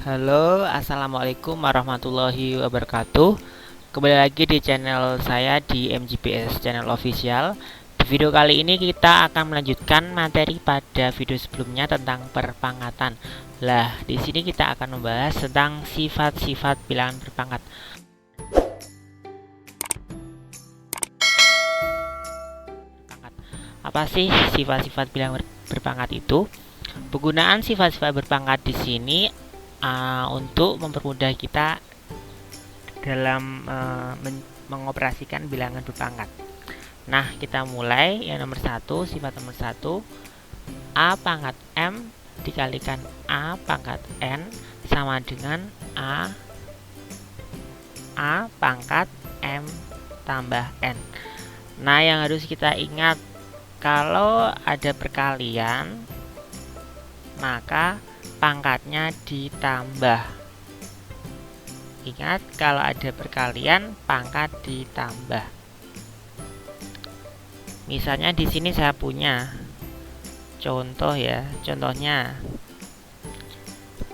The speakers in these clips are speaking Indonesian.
Halo, assalamualaikum warahmatullahi wabarakatuh. Kembali lagi di channel saya di MGPS Channel Official. Di video kali ini kita akan melanjutkan materi pada video sebelumnya tentang perpangkatan. Lah, di sini kita akan membahas tentang sifat-sifat bilangan berpangkat. Apa sih sifat-sifat bilangan berpangkat itu? Penggunaan sifat-sifat berpangkat di sini untuk mempermudah kita dalam mengoperasikan bilangan berpangkat. Nah, kita mulai yang nomor satu, sifat nomor satu, A pangkat M dikalikan A pangkat N sama dengan A pangkat M tambah N. Nah, yang harus kita ingat, kalau ada perkalian maka pangkatnya ditambah. Ingat, kalau ada perkalian pangkat ditambah. Misalnya di sini saya punya contoh ya. Contohnya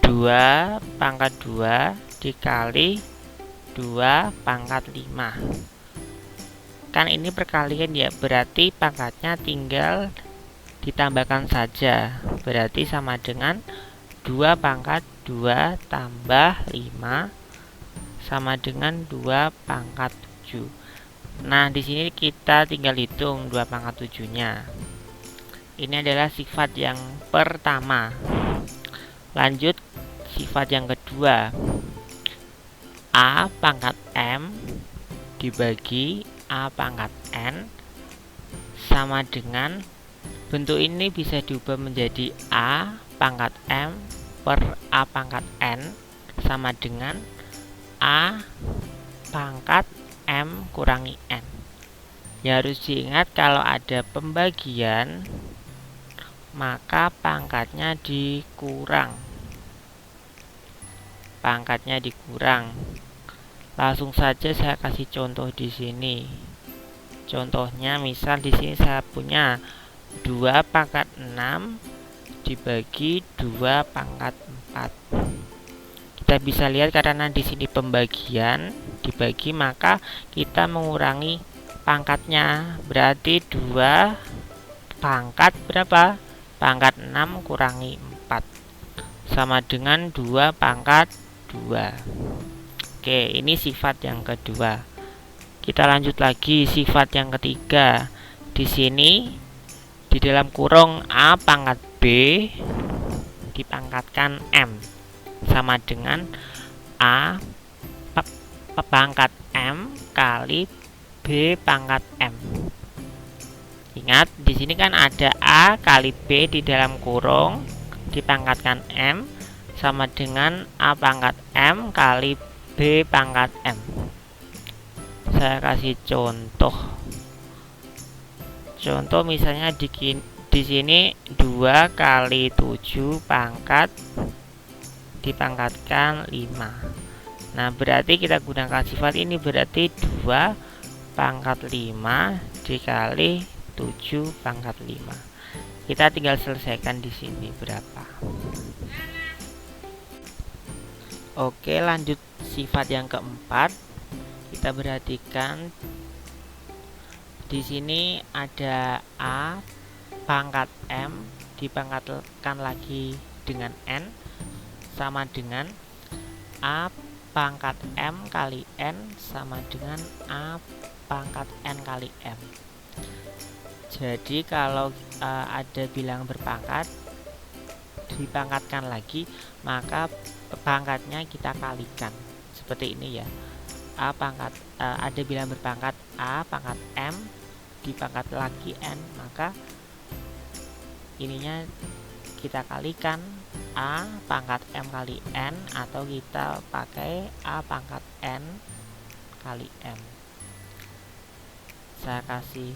2 pangkat 2 dikali 2 pangkat 5. Kan ini perkalian ya, berarti pangkatnya tinggal ditambahkan saja. Berarti sama dengan 2 pangkat 2 tambah 5 sama dengan 2 pangkat 7. Nah, di sini kita tinggal hitung 2 pangkat 7-nya. Ini adalah sifat yang pertama. Lanjut sifat yang kedua. A pangkat M dibagi A pangkat N sama dengan, bentuk ini bisa diubah menjadi A pangkat M per A pangkat N sama dengan A pangkat M kurangi N. Ya, harus diingat, kalau ada pembagian maka pangkatnya dikurang. Langsung saja saya kasih contoh di sini. Contohnya misal di sini saya punya 2 pangkat 6 dibagi 2 pangkat 4. Kita bisa lihat karena di sini pembagian dibagi, maka kita mengurangi pangkatnya. Berarti 2 pangkat berapa? Pangkat 6 kurangi 4 sama dengan 2 pangkat 2. Oke, ini sifat yang kedua. Kita lanjut lagi sifat yang ketiga. Di sini di dalam kurung A pangkat B dipangkatkan M sama dengan A pangkat M kali B pangkat M. Ingat, di sini kan ada A kali B di dalam kurung dipangkatkan M sama dengan A pangkat M kali B pangkat M. Saya kasih contoh. Contoh misalnya di sini 2 kali 7 pangkat dipangkatkan 5. Nah, berarti kita gunakan sifat ini, berarti 2 pangkat 5 dikali 7 pangkat 5. Kita tinggal selesaikan di sini berapa. Oke, lanjut sifat yang keempat. Kita perhatikan di sini ada A pangkat M dipangkatkan lagi dengan N sama dengan A pangkat M kali N sama dengan A pangkat N kali M. Jadi kalau ada bilangan berpangkat dipangkatkan lagi, maka pangkatnya kita kalikan. Seperti ini ya. Ada bilangan berpangkat A pangkat M dipangkat lagi N, maka ininya kita kalikan A pangkat M kali N, atau kita pakai A pangkat N kali M. Saya kasih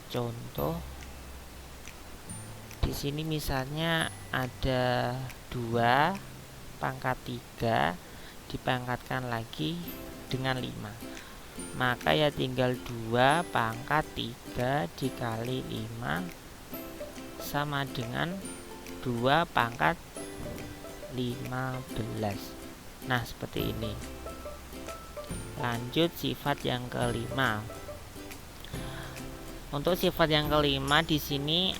contoh. Di sini misalnya ada 2 pangkat 3 dipangkatkan lagi dengan 5. Maka ya tinggal 2 pangkat 3 dikali 5 sama dengan 2 pangkat 15. Nah, seperti ini. Lanjut sifat yang kelima. Untuk sifat yang kelima di sini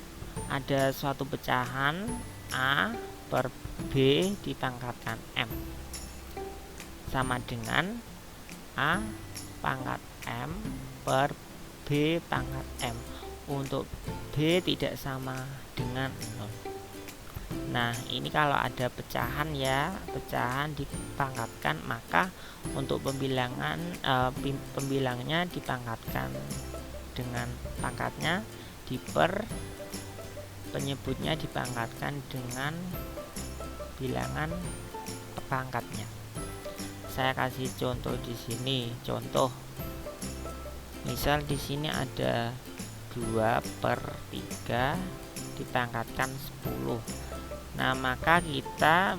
ada suatu pecahan A per B dipangkatkan M sama dengan A pangkat M per B pangkat M. Untuk B tidak sama dengan 0. Nah, ini kalau ada pecahan ya, pecahan dipangkatkan, maka untuk pembilangnya dipangkatkan dengan pangkatnya diper, penyebutnya dipangkatkan dengan bilangan pangkatnya. Saya kasih contoh di sini. Contoh, misal di sini ada 2/3 dipangkatkan 10. Nah, maka kita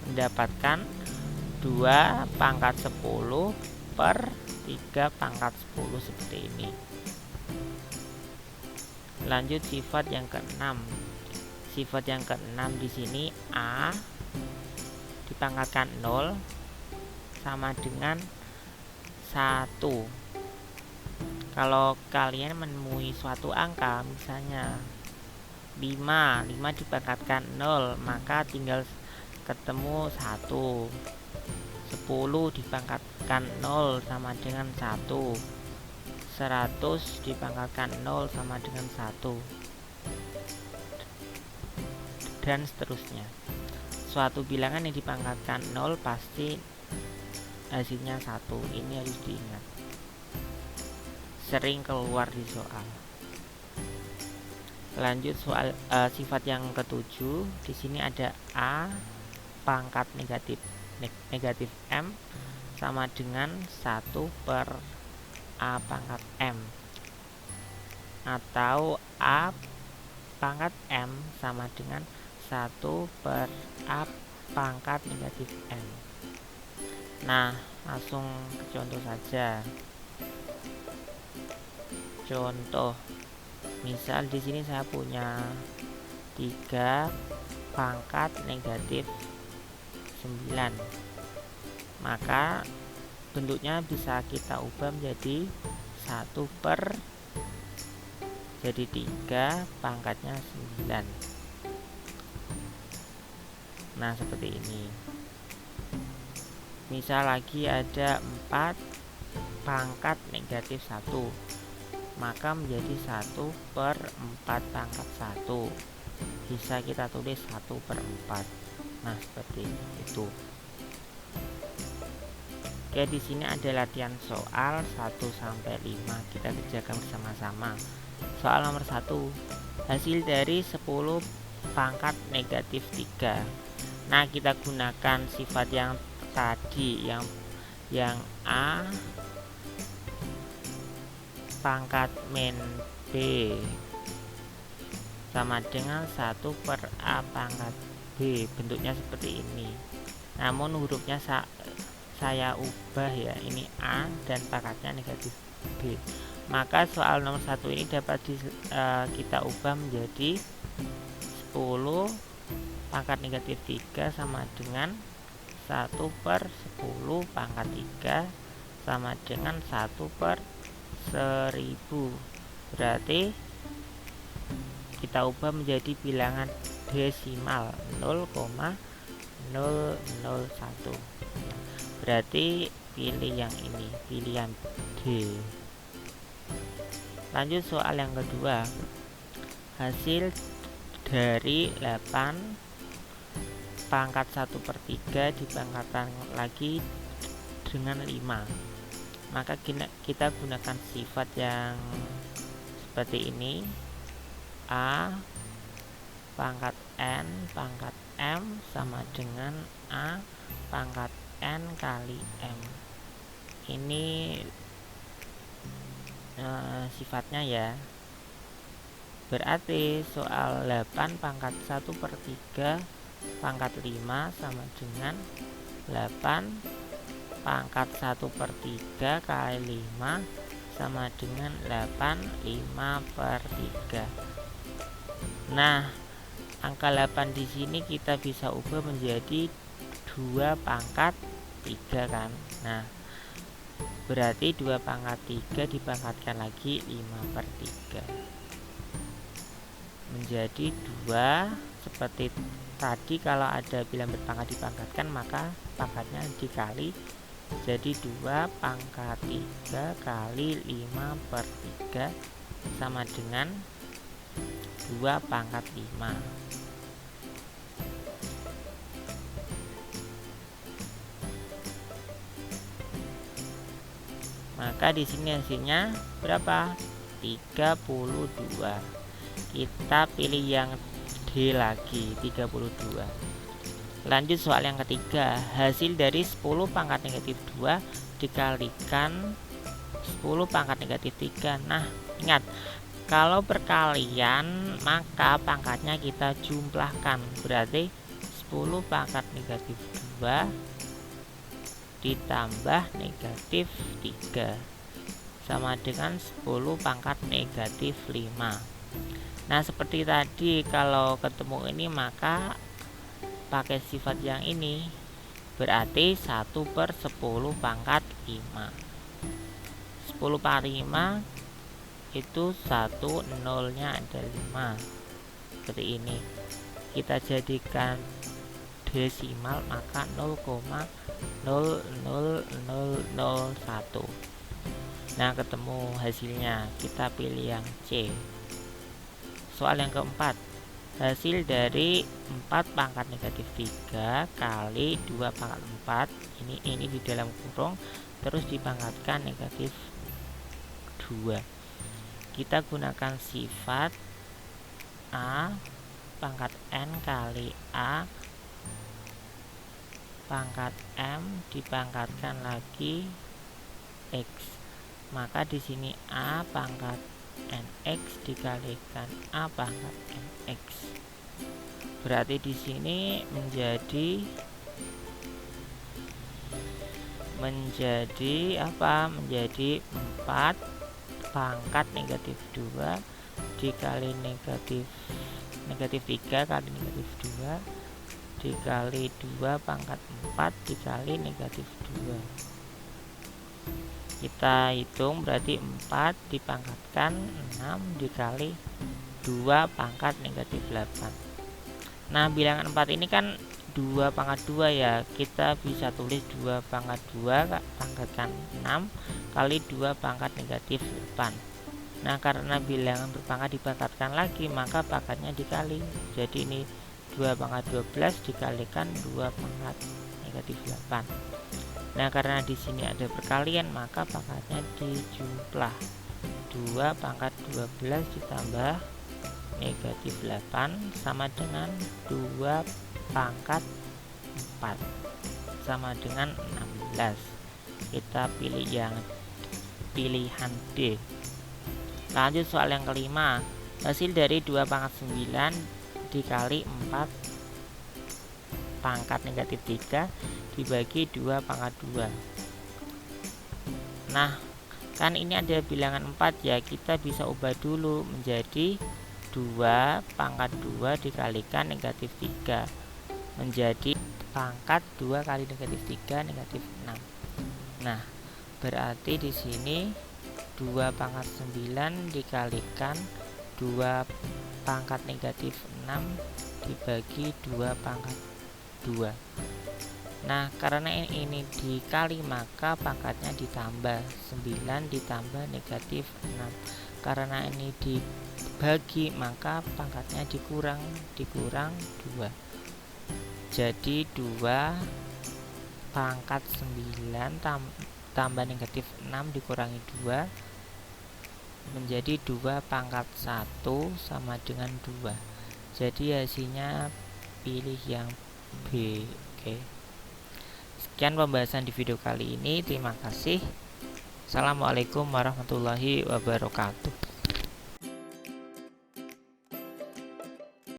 mendapatkan 2 pangkat 10 per 3 pangkat 10 seperti ini. Lanjut sifat yang keenam. Sifat yang keenam di sini A dipangkatkan 0 sama dengan 1. Kalau kalian menemui suatu angka, misalnya 5 dipangkatkan 0, maka tinggal ketemu 1. 10 dipangkatkan 0 sama dengan 1. 100 dipangkatkan 0 sama dengan 1. Dan seterusnya. Suatu bilangan yang dipangkatkan 0 pasti hasilnya 1. Ini harus diingat. Sering keluar di soal. Lanjut soal sifat yang ketujuh. Di sini ada A pangkat negatif M sama dengan 1 per A pangkat M, atau A pangkat M sama dengan 1 per A pangkat negatif M. Nah, langsung ke contoh saja. Contoh, misal di sini saya punya 3 pangkat negatif 9. Maka bentuknya bisa kita ubah menjadi 1 per, jadi 3 pangkatnya 9. Nah, seperti ini. Misal lagi ada 4 pangkat negatif 1, maka menjadi 1 per 4 pangkat 1. Bisa kita tulis 1 per 4. Nah, seperti itu. Oke, di sini ada latihan soal 1 sampai 5. Kita kerjakan bersama-sama. Soal nomor 1. Hasil dari 10 pangkat negatif 3. Nah, kita gunakan sifat yang tadi, yang A pangkat min B sama dengan 1 per A pangkat B. Bentuknya seperti ini. Namun hurufnya saya ubah ya, ini A dan pangkatnya negatif B. Maka soal nomor 1 ini dapat kita ubah menjadi 10 pangkat negatif 3 sama dengan 1 per 10 pangkat 3 sama dengan 1 per 1000. Berarti kita ubah menjadi bilangan desimal 0,001. Berarti pilih yang ini, pilihan D. Lanjut soal yang kedua. Hasil dari 8 pangkat 1 per 3 dipangkatkan lagi dengan 5. Maka kita gunakan sifat yang seperti ini. A pangkat N pangkat M sama dengan A pangkat N kali M. Ini sifatnya ya. Berarti soal 8 pangkat 1 per 3 pangkat 5 sama dengan 8 pangkat 1 per 3 kali 5 sama dengan 8 5 per 3. Nah, angka 8 di sini kita bisa ubah menjadi 2 pangkat 3 kan. Nah, berarti 2 pangkat 3 dipangkatkan lagi 5/3 menjadi 2. Seperti tadi, kalau ada bilangan berpangkat dipangkatkan maka pangkatnya dikali, jadi 2 pangkat 3 kali 5/3 sama dengan 2 pangkat 5. Maka di sini hasilnya berapa? 32. Kita pilih yang D lagi, 32. Lanjut soal yang ketiga. Hasil dari 10 pangkat negatif 2 dikalikan 10 pangkat negatif 3. Nah, ingat, kalau perkalian maka pangkatnya kita jumlahkan. Berarti 10 pangkat negatif 2 ditambah negatif 3 sama dengan 10 pangkat negatif 5. Nah, seperti tadi, kalau ketemu ini maka pakai sifat yang ini, berarti 1/10 pangkat 5. 10 pangkat 5 itu 1, nolnya ada 5. Seperti ini. Kita jadikan desimal maka 0,00001. Nah, ketemu hasilnya. Kita pilih yang C. Soal yang keempat. Hasil dari 4 pangkat negatif 3 kali 2 pangkat 4, ini di dalam kurung, terus dipangkatkan negatif 2. Kita gunakan sifat A pangkat N kali A pangkat M dipangkatkan lagi X. Maka di sini A pangkat NX dikalikan A pangkat NX. Berarti di sini menjadi apa? Menjadi 4 pangkat negatif 2 dikali negatif 3 kali negatif 2 dikali 2 pangkat 4 dikali negatif 2. Kita hitung, berarti 4 dipangkatkan 6 dikali 2 pangkat negatif 8. Nah, bilangan 4 ini kan 2 pangkat 2 ya. Kita bisa tulis 2 pangkat 2 pangkatkan 6 kali 2 pangkat negatif 8. Nah, karena bilangan berpangkat dipangkatkan lagi maka pangkatnya dikali. Jadi ini 2 pangkat 12 dikalikan 2 pangkat negatif 8. Nah, karena di sini ada perkalian maka pangkatnya dijumlah. 2 pangkat 12 ditambah negatif 8 sama dengan 2 pangkat 4 sama dengan 16. Kita pilih yang pilihan D. Lanjut soal yang kelima. Hasil dari 2 pangkat 9 dikali 4 pangkat negatif 3 dibagi 2 pangkat 2. Nah, kan ini ada bilangan 4 ya, kita bisa ubah dulu menjadi 2 pangkat 2 dikalikan negatif 3 menjadi pangkat 2 kali negatif 3 negatif 6. Nah, berarti di sini 2 pangkat 9 dikalikan 2 pangkat negatif 6 dibagi 2 pangkat 2. Nah, karena ini dikali maka pangkatnya ditambah 9 ditambah negatif 6. Karena ini dibagi maka pangkatnya dikurang 2. Jadi 2 pangkat 9 tambah negatif 6 dikurangi 2 menjadi 2 pangkat 1 sama dengan 2. Jadi hasilnya pilih yang B. Oke. Sekian pembahasan di video kali ini. Terima kasih. Assalamualaikum warahmatullahi wabarakatuh.